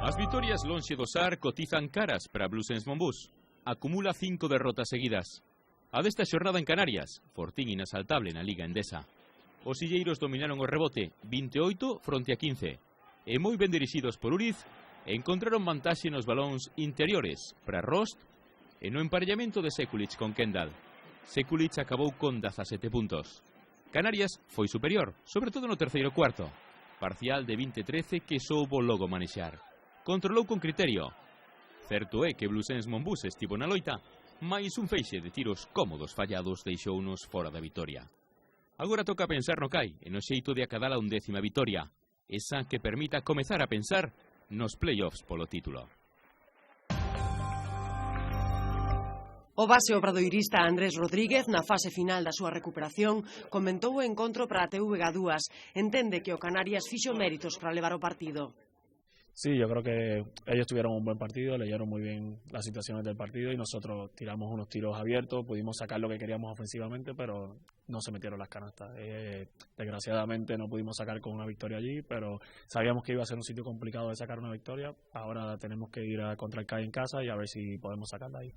As vitorias lonxe do SAR cotizan caras para Bluesens Monbús. Acumula 5 derrotas seguidas. A desta xornada en Canarias, Fortín inasaltable na Liga Endesa. Os illeiros dominaron o rebote 28 fronte a 15. E moi ben dirixidos por Uriz, encontraron vantaxe nos balóns interiores para Rost e no emparellamento de Sekulic con Kendall. Sekulic acabou con 17 puntos. Canarias foi superior, sobre todo no terceiro cuarto. Parcial de 20-13 que soubo logo manexar. Controlou con criterio. Certo é que Bluesens Monbús estivo na loita, mais un feixe de tiros cómodos fallados deixounos fora da vitoria. Agora toca pensar no CAI e no xeito de acadar a 11ª vitoria, esa que permita comezar a pensar nos playoffs polo título. O base obradoirista Andrés Rodríguez, na fase final da súa recuperación, comentou o encontro para a TVG2. Entende que o Canarias fixo méritos para levar o partido. Sí, yo creo que ellos tuvieron un buen partido, leyeron muy bien las situaciones del partido y nosotros tiramos unos tiros abiertos, pudimos sacar lo que queríamos ofensivamente, pero no se metieron las canastas. Desgraciadamente no pudimos sacar con una victoria allí, pero sabíamos que iba a ser un sitio complicado de sacar una victoria. Ahora tenemos que ir contra el CAI en casa y a ver si podemos sacarla ahí.